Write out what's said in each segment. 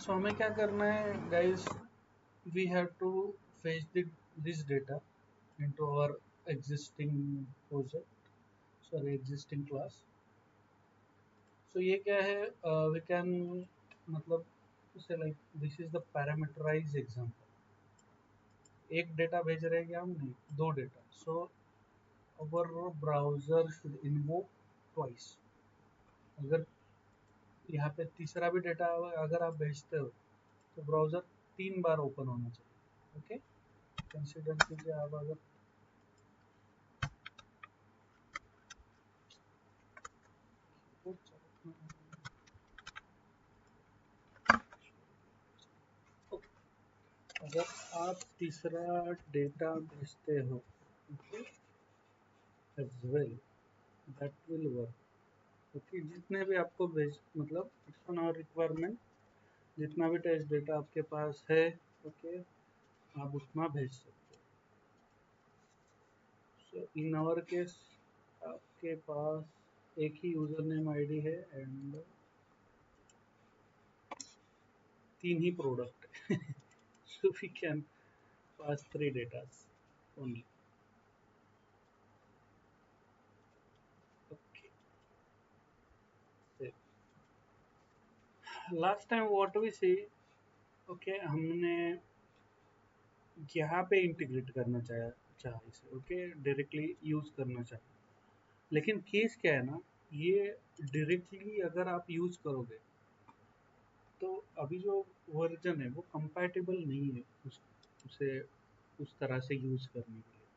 सो हमें क्या करना है guys, we have to fetch this data into our existing project, sorry existing class. So ये क्या है, we can मतलब say like this is the parameterized example. एक डेटा भेज रहे हैं क्या हम, नहीं, दो data. So our browser should invoke twice. अगर यहाँ पे तीसरा भी डेटा अगर आप भेजते हो तो ब्राउज़र 3 बार ओपन होना चाहिए. ओके, कंसिडर कीजिए आप अगर अगर आप तीसरा डेटा भेजते हो, okay, as well that will work. Okay, जितने भी आपको भेज मतलब इट्स ऑन आवर रिक्वायरमेंट, जितना भी टेस्ट डेटा आपके पास है, ओके, आप उतना भेज सकते हो. सो इन आवर केस आपके पास एक ही यूजर नेम आईडी है एंड 3 ही प्रोडक्ट है. So we can pass 3 datas only. Okay, last time what we see, okay, हमने यहाँ पे इंटीग्रेट करना चाहा इसे, ओके, डायरेक्टली यूज करना चाहा. लेकिन केस क्या है ना, ये डायरेक्टली अगर आप यूज करोगे तो अभी जो वर्जन है वो कंपैटिबल नहीं है उसे उस तरह से यूज करने के लिए.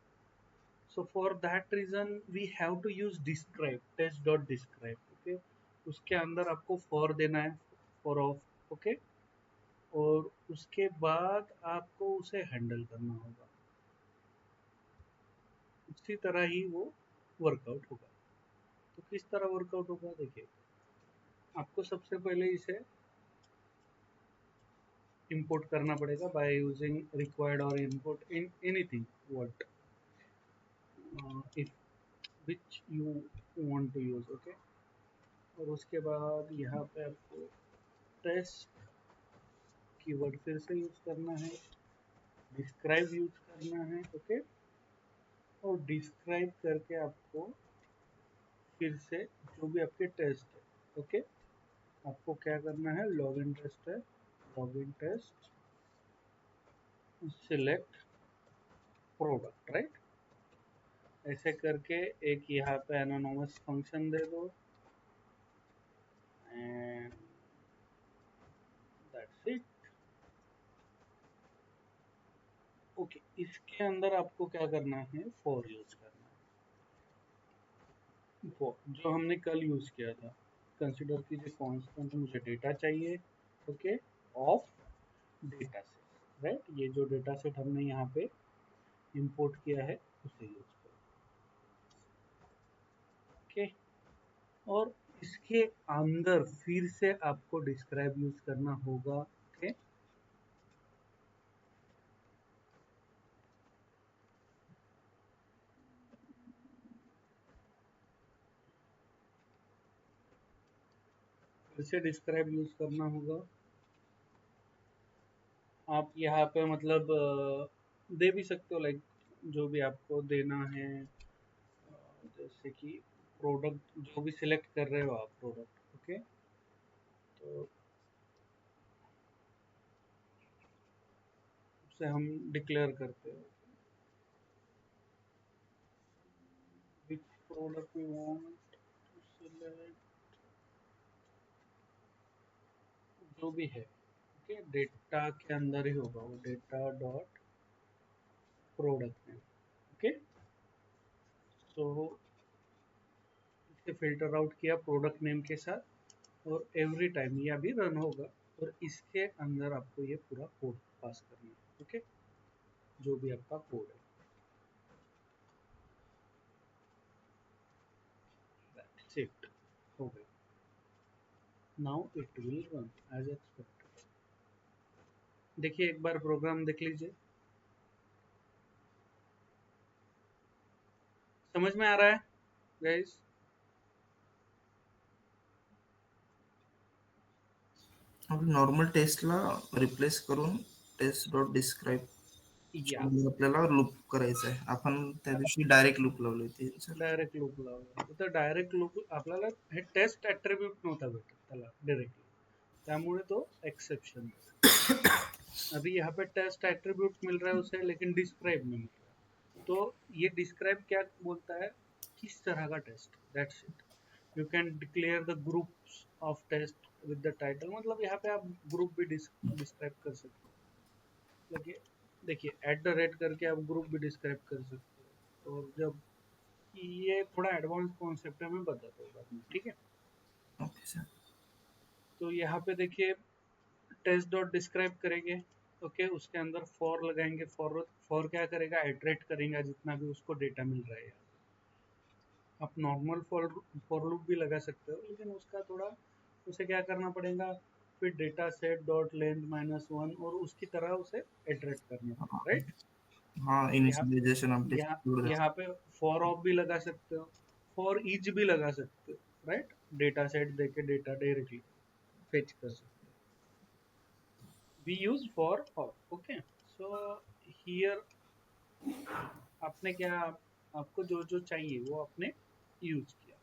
So for that reason we have to use describe, test dot describe. Okay, उसके अंदर आपको फॉर देना है, फॉर ऑफ. ओके, और उसके बाद आपको उसे हैंडल करना होगा. उसी तरह ही वो वर्कआउट होगा. तो किस तरह वर्कआउट होगा, देखिए, आपको सबसे पहले इसे इंपोर्ट करना पड़ेगा बाय यूजिंग रिक्वायर्ड और import in anything what if which you want to use. Okay, और उसके बाद यहाँ पे आपको टेस्ट कीवर्ड फिर से यूज करना है, डिस्क्राइब यूज करना है. ओके, और डिस्क्राइब करके आपको फिर से जो भी आपके टेस्ट है, ओके, आपको क्या करना है, लॉग इन टेस्ट है, log in test, select product, right. ऐसे करके एक यहाँ पे एनोनिमस फंक्शन दे दो एंड दैट्स इट. ओके, इसके अंदर आपको क्या करना है, फॉर यूज करना है. फॉर जो हमने कल यूज किया था, कंसिडर कीजिए कांस्टेंट मुझे डेटा चाहिए, okay, of data set, right. ये जो डेटा सेट हमने यहाँ पे इंपोर्ट किया है उसे यूज करो. ओके, और इसके अंदर फिर से आपको डिस्क्राइब यूज करना होगा. ओके, फिर से डिस्क्राइब यूज करना होगा. आप यहाँ पे मतलब दे भी सकते हो, लाइक जो भी आपको देना है, जैसे कि प्रोडक्ट जो भी सिलेक्ट कर रहे हो आप प्रोडक्ट. ओके, तो उसे हम डिक्लेयर करते हैं which product we want to select, जो भी है. ओके, डेटा के अंदर ही होगा वो, data dot product name. Okay, so इसे फिल्टर आउट किया प्रोडक्ट नेम के साथ, और एवरी टाइम ये अभी रन होगा और इसके अंदर आपको ये पूरा कोड पास करना है. ओके, जो भी आपका कोड है, दैट्स इट, हो गया. Now it will run as expected. देखिए, एक बार प्रोग्राम देख लीजिए, समझ में आ रहा है गाइस? आपण नॉर्मल टेस्टला रिप्लेस करून टेस्ट डॉट डिस्क्राईब या आपल्याला लूप करायचं आहे. आपण त्या दिवशी डायरेक्ट लूप लावली होती सर. डायरेक्ट लूप लावला तर डायरेक्ट लूप आपल्याला हे टेस्ट ॲट्रिब्यूट नव्हता भेटत त्याला डायरेक्टली, त्यामुळे तो एक्सेप्शन। अभी यहाँ पे टेस्ट एट्रीब्यूट मिल रहा है उसे, लेकिन डिस्क्राइब नहीं मिल रहा। तो ये डिस्क्राइब क्या बोलता है, किस तरह का test, that's it. You can declare the groups of test with the title, मतलब यहाँ पे आप ग्रुप भी डिस्क्राइब कर सकते हो। देखिए देखिए एट द रेट करके आप ग्रुप भी डिस्क्राइब कर सकते हो। और जब ये थोड़ा एडवांस कॉन्सेप्ट है, मैं बताता हूँ बाद में, ठीक है। Okay sir. तो यहाँ पे देखिए टेस्ट डॉट डिस्क्राइब करेंगे, ओके, उसके अंदर फॉर लगाएंगे। फॉर क्या करेगा, आइटरेट करेगा जितना भी उसको डेटा मिल रहा है। आप नॉर्मल फॉर लूप भी लगा सकते हो, लेकिन उसका थोड़ा, उसे क्या करना पड़ेगा, फिर डेटा सेट डॉट लेंथ -1 और उसकी तरह उसे इटरेट करना पड़ेगा, राइट। हाँ, यहाँ इनिशियलाइजेशन अपडेट यहाँ जोड़ यहाँ पे फॉर ऑफ भी लगा सकते हो, फॉर ईच भी लगा सकते हो, राइट। डेटा सेट देके डेटा डायरेक्टली फेच कर सकते हो। We use for of, okay. So here आपने क्या, आपको जो जो चाहिए वो आपने यूज किया।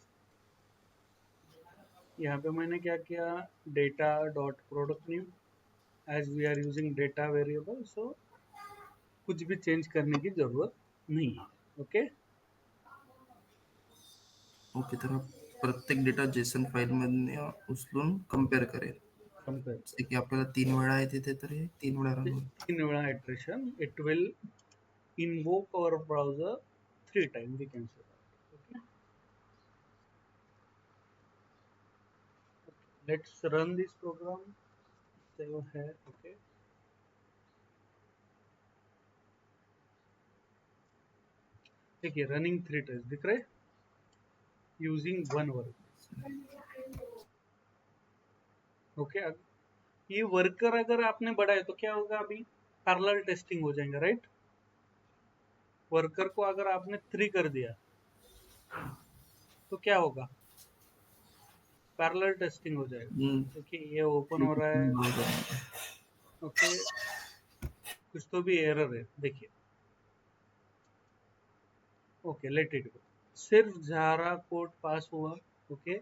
यहाँ पे मैंने क्या किया, data dot product name, as we are using data variable, so कुछ भी चेंज करने की जरूरत नहीं है, ओके। ओके, तर प्रत्येक डेटा जेसन फाईलमधने उचलून कंपेअर करेल. कंपेयर जसे की आपल्याला 3 वेळा आहे तिथे, तर हे 3 वेळा रन होईल. तीन वेळा iteration, it will invoke our browser 3 times, we can say that, okay। Let's run this program, save है, okay। देखिए रनिंग 3 times दिख रहे, यूजिंग 1 वर्क, ओके। ये वर्कर अगर आपने बढ़ाए तो क्या होगा, अभी पैरेलल टेस्टिंग हो जाएगा, राइट। वर्कर को अगर आपने 3 कर दिया तो क्या होगा, पैरेलल टेस्टिंग हो जाएगा। हम्म, देखिए ये ओपन हो रहा है, बरोबर. ओके। कुछ तो भी एरर है, देखिए, ओके, लेट इट गो। सिर्फ जारा कोड पास हुआ, ओके।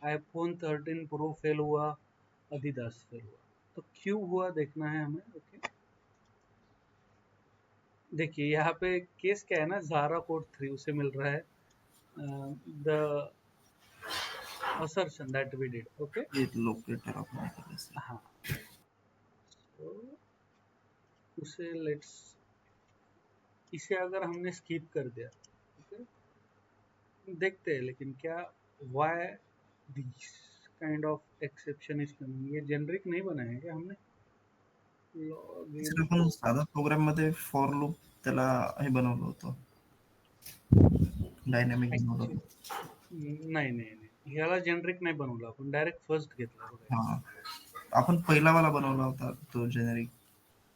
आईफोन 13 प्रो फेल हुआ, अदिदास फेल हुआ। तो क्यों हुआ देखना है हमें, ओके। देखिए यहाँ पे केस क्या है ना, जारा कोड 3 उसे मिल रहा है the assertion that we did, okay. हे लोकेटर आपण करायचं. हाँ, तो उसे लेट्स, इसे अगर हमने स्किप कर दिया, ओके, देखते हैं लेकिन क्या, why this kind of exception is coming. ये जेनरिक नहीं बनाया क्या हमने, लॉग इन सर, आपण प्रो, साधा प्रोग्राम मध्ये फॉर लूप त्याला हे बनवलं होतं, डायनॅमिक बनवलं ऍक्च्युली होतं. नाही नाही नाही, ह्याला जेनरिक नाही बनवलं आपण, डायरेक्ट फर्स्ट घेतला बघा। हा, आपण पहिलावाला बनवला होता तो जेनेरिक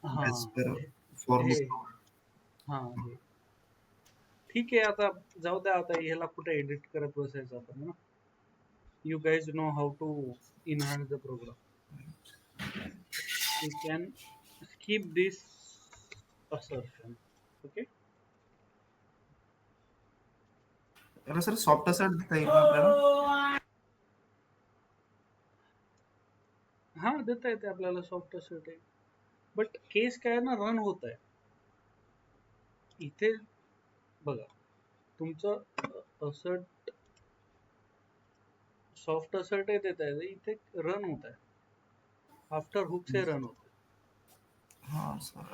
ॲज हाँ पर फॉर हे लूप. हाँ हे ठीक आहे। आता जाऊ द्या, आता ह्याला कुठे एडिट करत बसायचं आपण ना। You guys know how to enhance the program, you can skip this assertion, okay. त्याला सर सॉफ्ट असं देता येईल ना आपल्याला? हाँ देता येते आपल्याला सॉफ्ट असर्ट आहे, बट केस काय आहे ना, रन होत आहे इथे बघा। तुमचं असर्ट, सॉफ्ट असर्ट आहे देत आहे, इथे रन होत आहे, आफ्टर हुक से रन होत हा सर,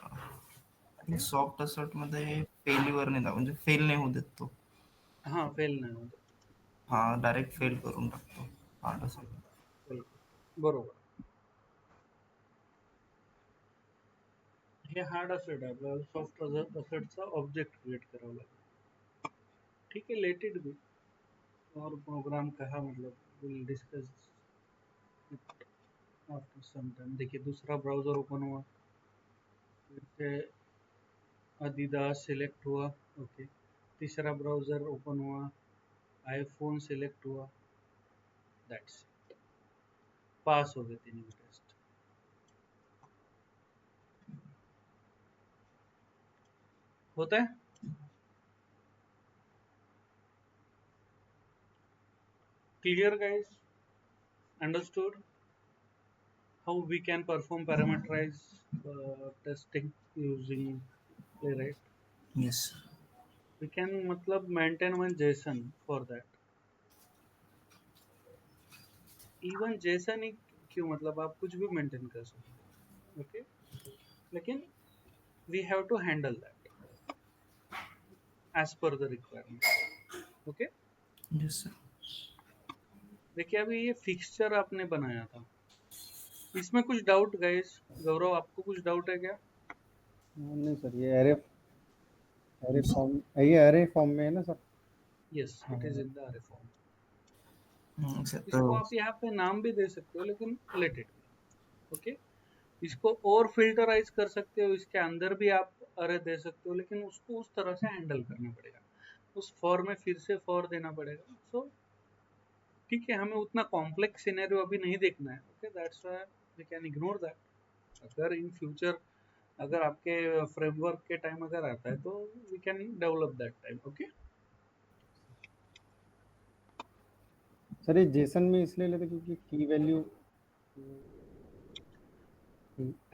आहे। सॉफ्ट असर्ट मध्ये फेल्युअर नाही म्हणजे फेल नाही होऊ देत तो. हाँ फेल नाही होत, हा, डायरेक्ट फेल करून टाकतो हार्ड असर्ट. फेल बरोबर। हे हार्ड असर्ट आहे, आपल्याला सॉफ्ट असर्टचा ऑब्जेक्ट क्रिएट करावा लागेल, ठीक है। लेट इट बी, और प्रोग्राम कहा मतलब will discuss after some time. देखिए दूसरा ब्राउजर ओपन हुआ, फिर से अदिदास सिलेक्ट हुआ, ओके। तीसरा ब्राउजर ओपन हुआ, आईफोन सिलेक्ट हुआ, दैट्स पास हो गए तीनों टेस्ट। होता है? Clear guys? Understood how we can perform parameterize testing using Playwright? Yes. We can मतलब maintain one JSON for that. Even JSON ही क्यों, मतलब आप कुछ भी maintain कर सकते हो, okay? लेकिन we have to handle that as per the requirement, okay? Yes, sir. देखिए अभी ये फिक्सचर आपने बनाया था, इसमें कुछ डाउट गाइस? गौरव आपको कुछ डाउट है क्या? नहीं सर, ये एरे एरे Yes. फॉर्म, ये एरे फॉर्म में है ना सर? यस, हाँ, इट इज इन द अरे फॉर्म। Sir, इसको तो आप यहाँ पे नाम भी दे सकते हो, लेकिन लेट इट बी, ओके? इसको और फिल्टराइज कर सकते हो, इसके अंदर भी आप अरे दे सकते हो, लेकिन उसको उस तरह से हैंडल करना पड़ेगा, उस फॉर में फिर से फॉर देना पड़ेगा। सो ठीक है, हमें उतना कॉम्प्लेक्स सिनेरियो अभी नहीं देखना है, okay? That's why we can ignore that. अगर इन फ्यूचर अगर आपके फ्रेमवर्क के टाइम अगर आता है तो we can develop that time, okay? Sir ये जेसन में इसलिए लेते क्योंकि key value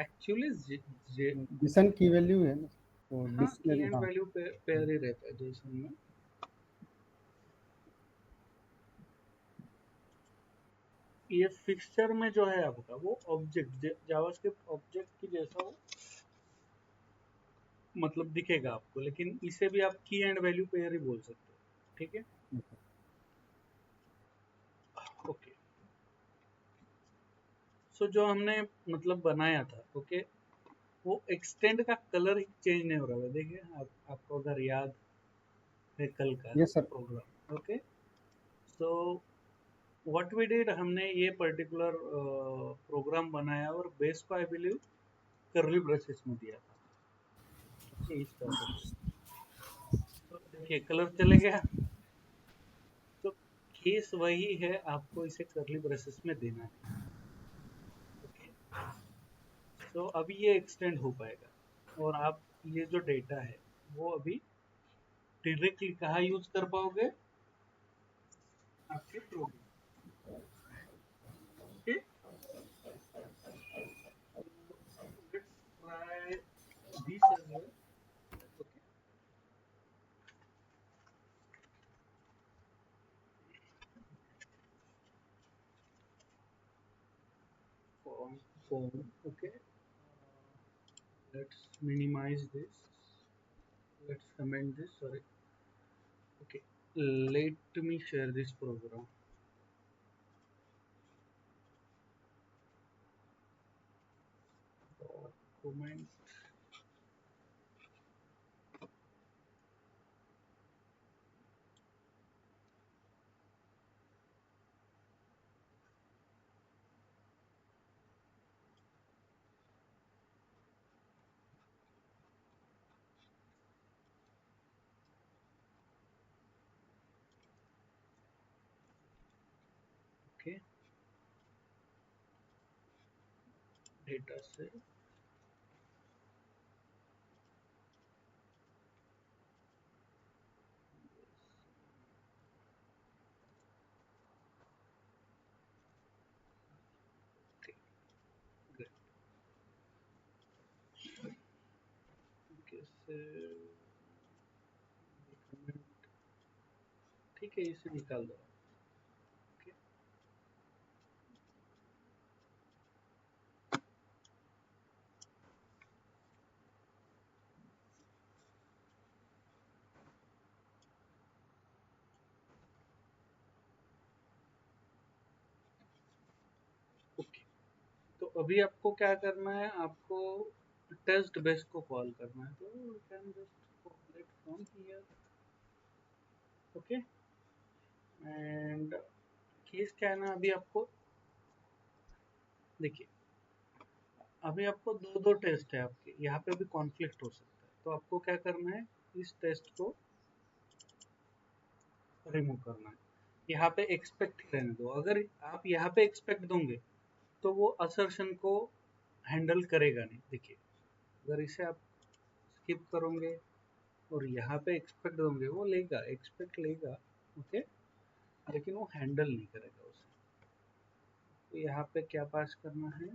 actually JSON key value है ना, तो हाँ, की डिक्शनरी। एंड हाँ, वैल्यू पेयर ही रहता है जेसन में। ये फिक्सचर में जो है आपका वो ऑब्जेक्ट जावास्क्रिप्ट ऑब्जेक्ट की जैसा वो मतलब दिखेगा आपको, लेकिन इसे भी आप की एंड वैल्यू पेयर ही बोल सकते हो, ठीक है? ओके, सो जो हमने मतलब बनाया था, ओके, वो एक्सटेंड का कलर ही चेंज नहीं हो रहा है। देखिए आपको अगर याद है कल का yes sir. Program, okay? So what we did, हमने ये पर्टिकुलर प्रोग्राम बनाया और बेस को आई बिलीव कर्ली ब्रेसेस में दिया था, ओके? इस तरह से तो देखिए कलर चले गया, तो केस वही है, आपको इसे कर्ली ब्रेसेस में देना है, ओके? तो अभी ये एक्सटेंड हो पाएगा और आप ये जो डेटा है वो अभी डायरेक्टली कहाँ यूज कर पाओगे? आपके program, okay? Let's try this as well, okay? Form, okay? Let's minimize this, let's comment this, sorry, okay? Let me share this program, comment, okay? Data set, okay, great, okay, so comment, ठीक है, इसे निकाल दो, okay? Okay, तो अभी आपको क्या करना है, आपको टेस्ट बेस को कॉल करना है, तो you can just call it from here, okay? And case क्या है ना, अभी आपको देखिए, अभी आपको दो दो टेस्ट है आपके, यहाँ पे भी कॉन्फ्लिक्ट हो सकता है, तो आपको क्या करना है, इस टेस्ट को रिमूव करना है, यहाँ पे एक्सपेक्ट ही रहने दो। अगर आप यहाँ पे एक्सपेक्ट दोगे तो वो असर्शन को हैंडल करेगा नहीं। देखिए अगर इसे आप स्किप करोगे और यहाँ पे एक्सपेक्ट दोगे वो लेगा, एक्सपेक्ट लेगा, ओके, लेकिन वो हैंडल नहीं करेगा उसे। तो यहाँ पे क्या पास करना है,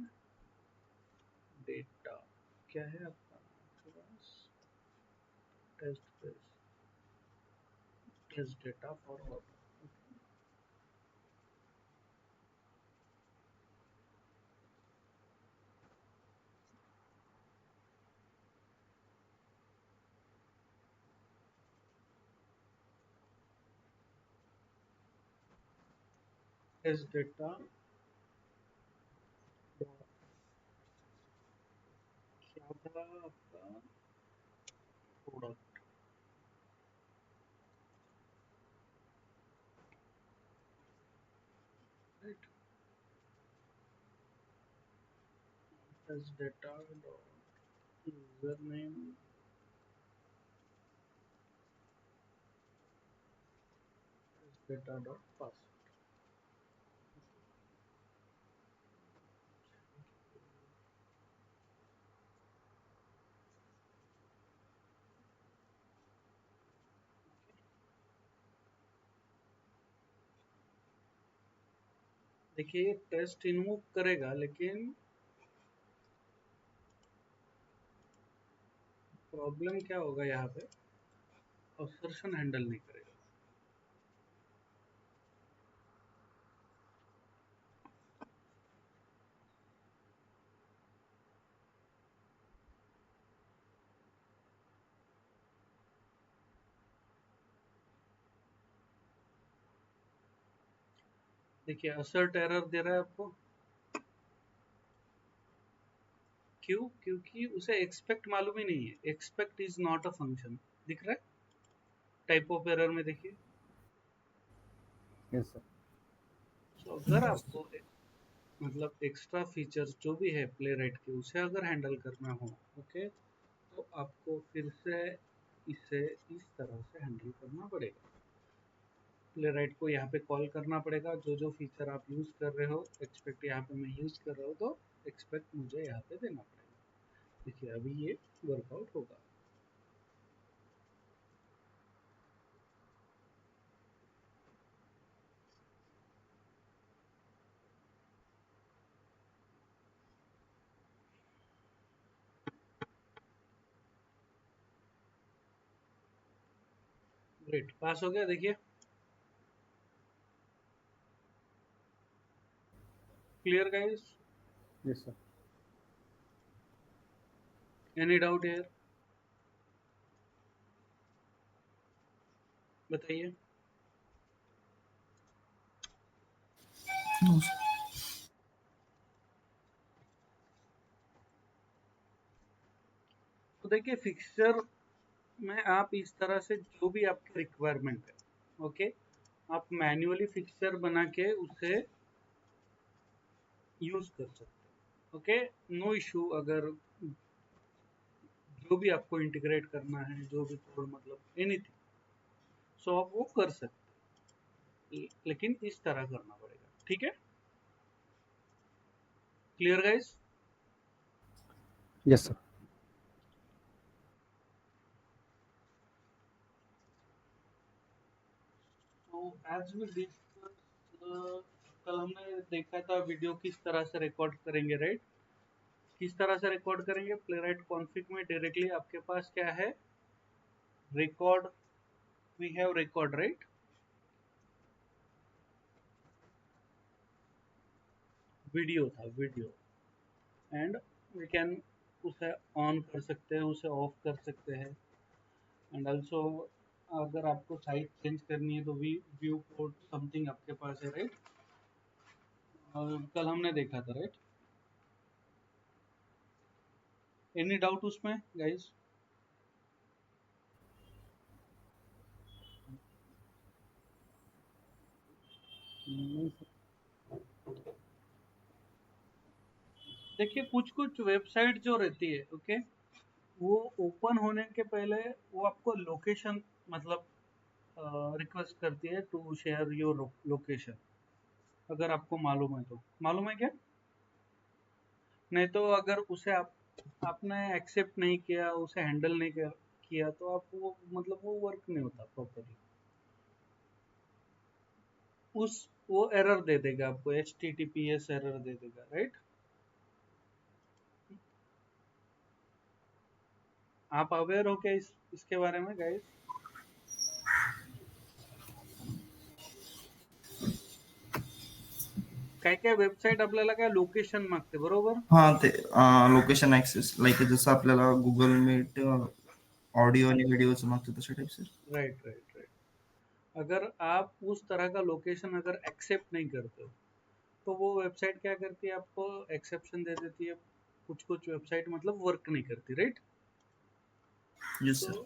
डेटा क्या है आपका pass, test test data forward, test data क्या था आपका, product, right, test data dot user name, test data dot password. देखिए टेस्ट इन्वोक करेगा लेकिन प्रॉब्लम क्या होगा, यहाँ पे असर्शन हैंडल नहीं करेगा। देखिए असर्ट एरर दे रहा है आपको, क्यों, क्योंकि उसे एक्सपेक्ट मालूम ही नहीं है, expect is not a function, दिख रहा है टाइप ऑफ एरर में, देखिए। Yes sir. तो अगर आपको मतलब एक्स्ट्रा फीचर्स जो भी है प्ले राइट के उसे अगर हैंडल करना हो, ओके, तो आपको फिर से इसे इस तरह से हैंडल करना पड़ेगा। प्ले राइट को यहाँ पे कॉल करना पड़ेगा, जो जो फीचर आप यूज कर रहे हो, एक्सपेक्ट यहाँ पे मैं यूज कर रहा हूँ तो एक्सपेक्ट मुझे यहाँ पे देना पड़ेगा। देखिए अभी ये वर्कआउट होगा। ग्रेट, पास हो गया। देखिए clear guys, yes sir. Any doubt here, बताइए। तो देखिए फिक्सचर में आप इस तरह से जो भी आपकी रिक्वायरमेंट है, ओके, आप मैन्युअली फिक्सचर बना के उसे यूज कर सकते हैं, ओके, नो इशू। अगर जो भी आपको इंटीग्रेट करना है, जो भी कोड मतलब एनीथिंग, सो आप वो कर सकते हैं, लेकिन इस तरह करना पड़ेगा, ठीक है। Clear guys. Yes sir. तो एज वी डिस्कस, कल हमने देखा था वीडियो किस तरह से रिकॉर्ड करेंगे, राइट। किस तरह से रिकॉर्ड करेंगे, प्लेराइट कॉन्फ़िग में डायरेक्टली आपके पास क्या है, record, we have record, right, video था, वीडियो, एंड वी कैन उसे ऑन कर सकते हैं, उसे ऑफ कर सकते हैं, एंड ऑल्सो अगर आपको साइट चेंज करनी है तो वी व्यू पोर्ट समथिंग आपके पास है, राइट। कल हमने देखा था, राइट। एनी डाउट उसमें गाइस। नहीं सर। देखिए कुछ कुछ वेबसाइट जो रहती है, ओके, वो ओपन होने के पहले वो आपको लोकेशन मतलब रिक्वेस्ट करती है टू शेयर योर लोकेशन, अगर आपको मालूम है तो। मालूम है क्या, नहीं तो अगर उसे आपने एक्सेप्ट नहीं किया, उसे हैंडल नहीं किया तो आप वो मतलब वो वर्क नहीं होता प्रॉपरली, वो एरर दे देगा आपको, HTTPS एरर दे देगा, राइट। आप अवेयर हो क्या इसके बारे में गाइस? काय काय वेबसाईट आपल्याला काय लोकेशन मागते, बरोबर? हा ते लोकेशन ऍक्सेस लाईक जसं आपल्याला गुगल मीट ऑडिओ आणि व्हिडिओचं मागतं तशा type sir. Right right right. अगर आप उस तरह का लोकेशन अगर एक्सेप्ट नहीं करते हो तो वो वेबसाइट क्या करती है, आपको एक्सेप्शन दे देती है। कुछ कुछ वेबसाइट मतलब वर्क नहीं करती, राइट। येस तो sir.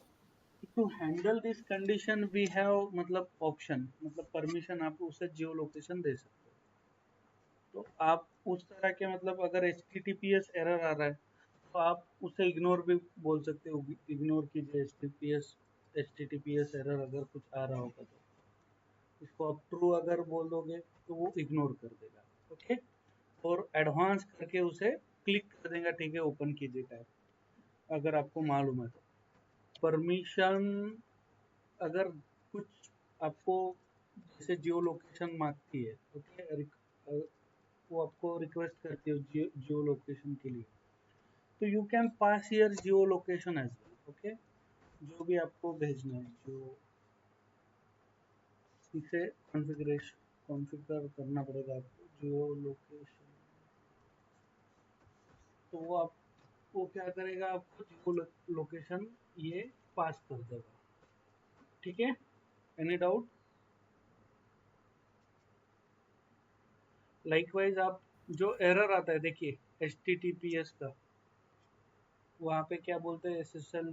To handle this condition we have मतलब ऑप्शन, मतलब परमिशन आप उसे जियो लोकेशन दे सकते हो। तो आप उस तरह के मतलब अगर HTTPS एरर आ रहा है तो आप उसे इग्नोर भी बोल सकते हो, इग्नोर कीजिए HTTPS एरर अगर कुछ आ रहा होगा तो इसको आप ट्रू अगर बोल दोगे तो वो इग्नोर कर देगा, ओके। और एडवांस करके उसे क्लिक कर देगा, ठीक है, ओपन कीजिए टैब अगर आपको मालूम है तो। परमिशन अगर कुछ आपको जैसे जियो लोकेशन मांगती है, ओके, वो आपको रिक्वेस्ट करती है जियो लोकेशन के लिए, तो you can pass your geo location as well, okay. जो भी आपको भेजना है जो इसे कॉन्फ़िगर करना पड़ेगा आपको जियो लोकेशन। तो वो क्या करेगा, आपको जियो लोकेशन ये पास कर देगा, ठीक है। Any doubt? लाइकवाइज आप जो एरर आता है देखिए HTTPS का, वहाँ पे क्या बोलते हैं, SSL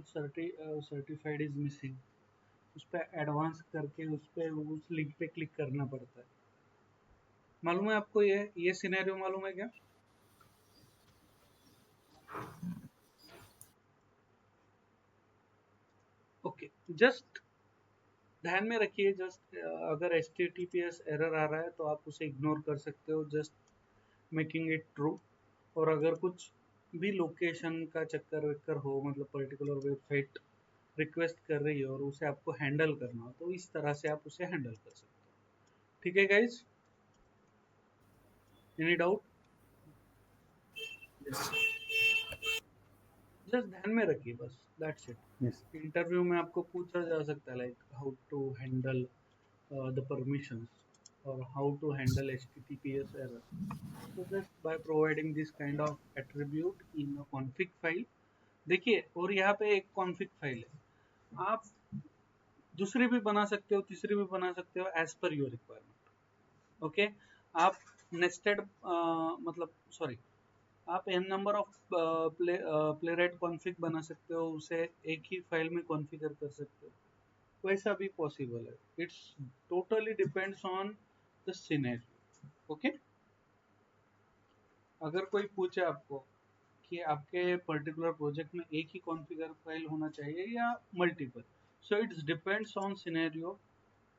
सर्टिफाइड इज मिसिंग, उस पर एडवांस करके उस पे उस लिंक पे क्लिक करना पड़ता है। मालूम है आपको ये सिनेरियो मालूम है क्या? ओके, जस्ट ध्यान में रखिए, जस्ट अगर HTTPS एरर आ रहा है तो आप उसे इग्नोर कर सकते हो, जस्ट मेकिंग इट ट्रू। और अगर कुछ भी लोकेशन का चक्कर वक्कर हो, मतलब पर्टिकुलर वेबसाइट रिक्वेस्ट कर रही है और उसे आपको हैंडल करना हो तो इस तरह से आप उसे हैंडल कर सकते हो, ठीक है गाइज? Any doubt? जस्ट ध्यान में रखिए बस, दैट्स यस इट। इंटरव्यू में आपको पूछा जा सकता है like how to handle the permissions और how to handle HTTPS error. So just by providing this kind of attribute in a config file, देखिए, और यहाँ पे एक config फाइल है, आप दूसरी भी बना सकते हो, तीसरी भी बना सकते हो as per your requirement, okay. आप नेस्टेड मतलब सॉरी, आप n number of Playwright config बना सकते हो, उसे एक ही फाइल में कॉन्फ़िगर कर सकते हो, वैसा भी पॉसिबल है। It's totally depends on the scenario, okay. अगर कोई पूछे आपको कि आपके पर्टिकुलर प्रोजेक्ट में एक ही कॉन्फ़िगर फाइल होना चाहिए या multiple, so it's depends on scenario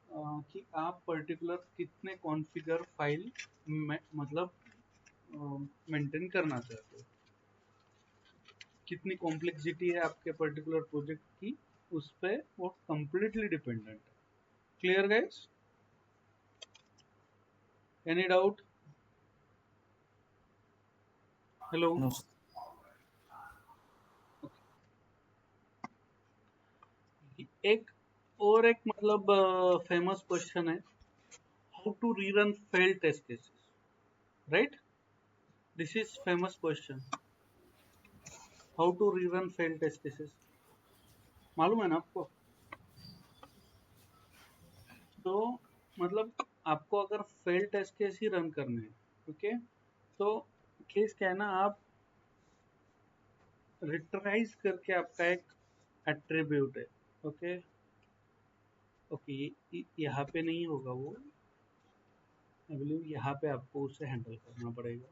कि आप पर्टिकुलर कितने कॉन्फ़िगर फाइल मतलब मेंटेन करना चाहते हो, कितनी कॉम्प्लेक्सिटी है आपके पर्टिकुलर प्रोजेक्ट की, उस पे वो कंप्लीटली डिपेंडेंट है। Clear guys? Any doubt? Hello? No. एक और एक मतलब फेमस क्वेश्चन है, how to rerun failed test cases, right? This is famous question, how to rerun failed test cases, मालूम है ना आपको? तो मतलब आपको अगर फेल्ड टेस्ट केस ही रन करने हैं, ओके, तो केस क्या है ना, आप रिट्राइज करके आपका एक एट्रीब्यूट है, ओके। ओके, यहाँ पे नहीं होगा वो, आई बिलीव यहाँ पे आपको उसे हैंडल करना पड़ेगा,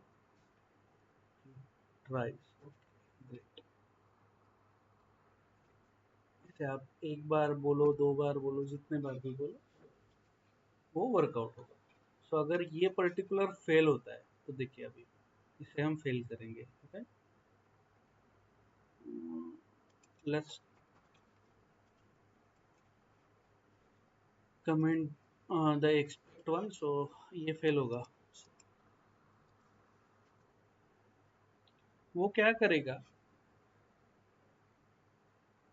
ट्राइज, ओके ग्रेट। इसे आप एक बार बोलो, दो बार बोलो, जितने बार भी बोलो वो वर्कआउट होगा। सो अगर ये पर्टिकुलर फेल होता है तो देखिए अभी इसे हम फेल करेंगे, okay. Let's comment the expect one, so ये फेल होगा। वो क्या करेगा,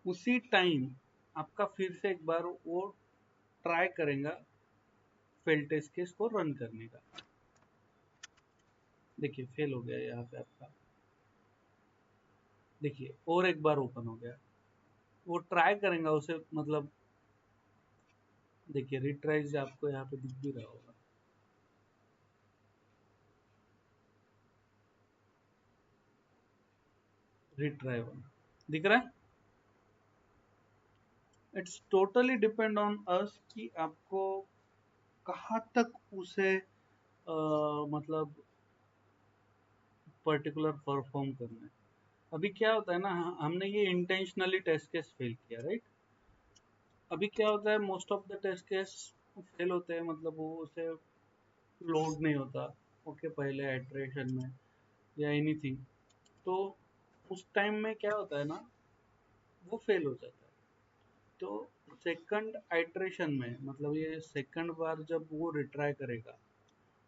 उसी टाइम आपका फिर से एक बार वो ट्राई करेगा फेल टेस्ट केस को रन करने का। देखिए फेल हो गया यहाँ पे आपका, देखिए और एक बार ओपन हो गया। वो ट्राई करेगा उसे, मतलब देखिए रिट्राइज आपको यहाँ पे दिख भी रहा होगा। रिट्राई वन दिख रहा है। It's totally depend on us कि आपको कहाँ तक उसे मतलब पर्टिकुलर परफॉर्म करना है। अभी क्या होता है ना, हमने ये इंटेंशनली टेस्ट केस फेल किया, राइट। अभी क्या होता है, most of the test case fail होते हैं, मतलब वो उसे लोड नहीं होता, ओके, पहले आइटरेशन में या एनीथिंग। तो उस टाइम में क्या होता है ना, वो फेल हो जाता है। तो सेकंड आइटरेशन में, मतलब ये सेकंड बार जब वो रिट्राई करेगा,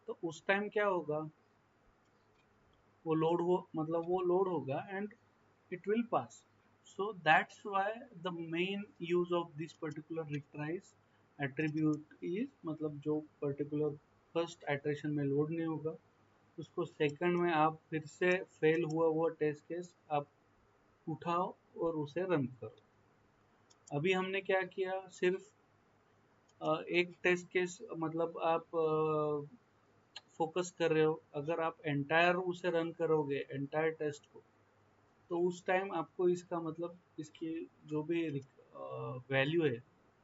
तो उस टाइम क्या होगा, वो लोड हो, मतलब वो लोड होगा and it will pass. So that's why the main use of this particular retries attribute is, मतलब जो particular first iteration में लोड नहीं होगा, उसको सेकंड में आप फिर से फेल हुआ हुआ टेस्ट केस आप उठाओ और उसे रन करो। अभी हमने क्या किया, सिर्फ एक टेस्ट केस, मतलब आप फोकस कर रहे हो। अगर आप एंटायर उसे रन करोगे, एंटायर टेस्ट को, तो उस टाइम आपको इसका मतलब इसकी जो भी वैल्यू है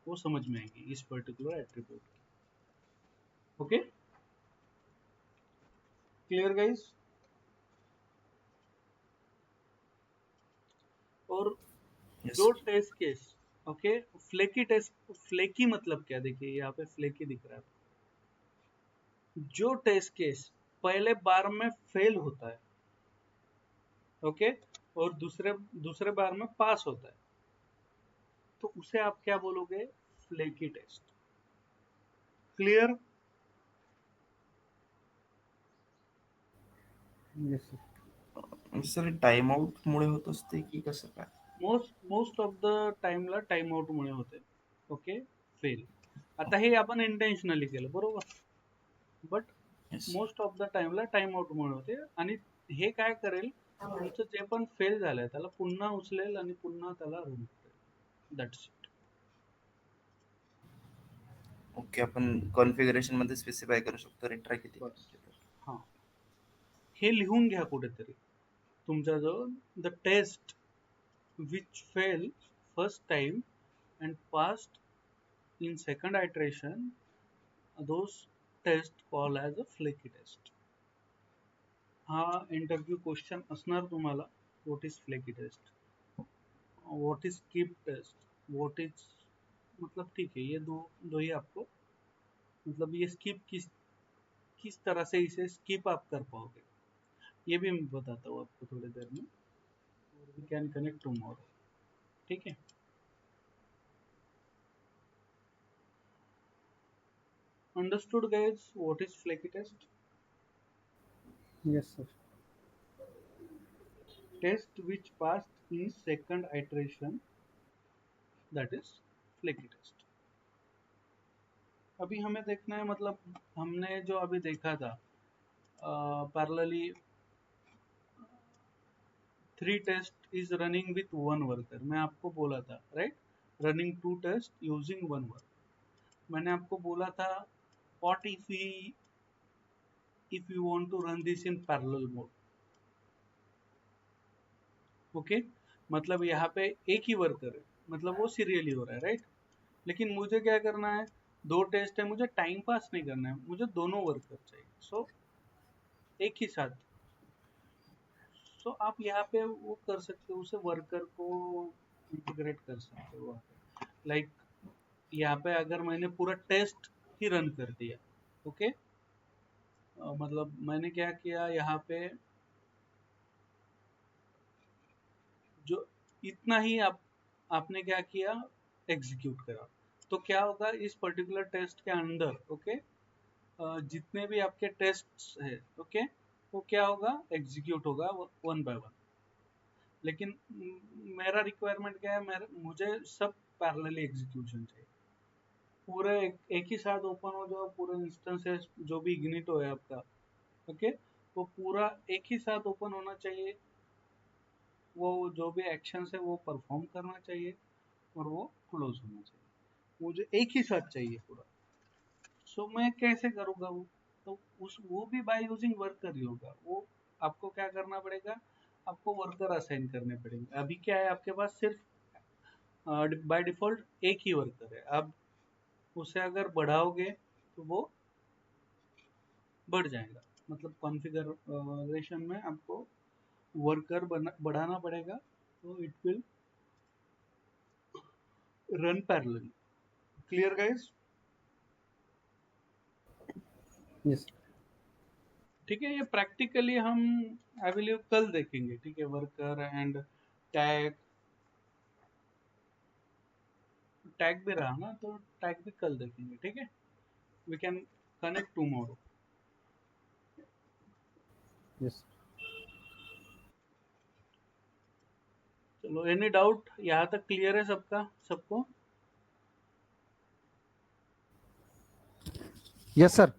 वो समझ में आएगी इस पर्टिकुलर एट्रीब्यूट की। Okay, clear guys. और यस जो sir. Test case, okay, flaky test, flaky मतलब क्या, देखिए यहाँ पे फ्लेकी दिख रहा है। जो टेस्ट केस पहले बार में फेल होता है, ओके, और दूसरे दूसरे बार में पास होता है, तो उसे आप क्या बोलोगे, flaky test. Clear. Yes sir. Sir time out मुळे होत असते की कसं काय? मोस्ट ऑफ द टाइमला टाइम आउट मुळे होते, ओके, फेल। आता हे आपण इंटेन्शनली केलं, बरोबर, but yes. Most of the टाइमला टाइम आउट मुळे होते। आणि हे काय करेल, तुमचं जे पण फेल झालंय त्याला पुन्हा उचलेल आणि पुन्हा त्याला रन करेल, दॅट्स इट। ओके, आपण कॉन्फिगरेशन मध्ये स्पेसिफाय करू शकतो रिट्राय किती बस, करायचे तर. हा, हे लिहून घ्या कुठेतरी तुमच्याजवळ, the test which fail first time and passed in second iteration, those test call as a flaky test. हा इंटरव्ह्यू क्वेश्चन असणार तुम्हाला, what is flaky test, what is skip test, what is, मतलब ठीक है, ये दो ही आपको, मतलब ये स्किप किस तरह से इसे स्किप आप कर पाओगे, ये भी मैं बताता हूँ आपको थोड़ी देर में, और वी कैन कनेक्ट टुमारो, ठीक है। Understood guys, what is flaky test? Yes sir. Test which passed in second iteration, that is flaky test. अभी हमें देखना है, मतलब हमने जो अभी देखा था, parallelly 3 test is running with 1 worker, मैं आपको बोला था, right, running 2 test using 1 worker. मैंने आपको बोला था, what if you want to run this in parallel mode, okay, मतलब यहाँ पे एक ही वर्कर है, मतलब वो सीरियली हो रहा है, राइट। लेकिन मुझे क्या करना है, 2 टेस्ट है, मुझे टाइम पास नहीं करना है, मुझे दोनों वर्कर चाहिए, सो एक ही साथ। सो आप यहाँ पे वो कर सकते हो, उसे वर्कर को इंटीग्रेट कर सकते हो वहाँ पे, लाइक यहाँ पे अगर मैंने पूरा टेस्ट ही रन कर दिया, ओके, मतलब मैंने क्या किया यहाँ पे, जो इतना ही आपने क्या किया, एग्जीक्यूट करा, तो क्या होगा इस पर्टिकुलर टेस्ट के अंदर, ओके, जितने भी आपके टेस्ट्स है, ओके, वो क्या होगा, एग्जीक्यूट होगा वन बाय वन। लेकिन मेरा रिक्वायरमेंट क्या है, मुझे सब पैरेलली एग्जीक्यूशन चाहिए, पूरे एक ही साथ ओपन हो जाओ, पूरे इंस्टेंसेस जो भी इग्निटो है आपका, ओके, वो पूरा एक ही साथ ओपन होना चाहिए, वो जो भी एक्शंस है वो परफॉर्म करना चाहिए और वो क्लोज होना चाहिए, मुझे एक ही साथ चाहिए पूरा। सो मैं कैसे करूँगा वो, तो उस वो भी बाय यूजिंग वर्कर ही होगा। वो आपको क्या करना पड़ेगा, आपको वर्कर असाइन करने पड़ेंगे। अभी क्या है आपके पास, सिर्फ बाय डिफॉल्ट एक ही वर्कर है, आप उसे अगर बढ़ाओगे तो वो बढ़ जाएगा, मतलब कॉन्फ़िगरेशन में आपको वर्कर बढ़ाना पड़ेगा, तो it will run parallelly. Clear guys? Yes. ठीक है, ये प्रैक्टिकली हम आई बिलीव कल देखेंगे, ठीक है, वर्कर एंड टैग। टैग भी रहा ना, तो टैग भी कल देखेंगे, ठीक है, we can connect tomorrow. Yes. चलो, एनी डाउट यहाँ तक क्लियर है सबका, सबको? Yes sir.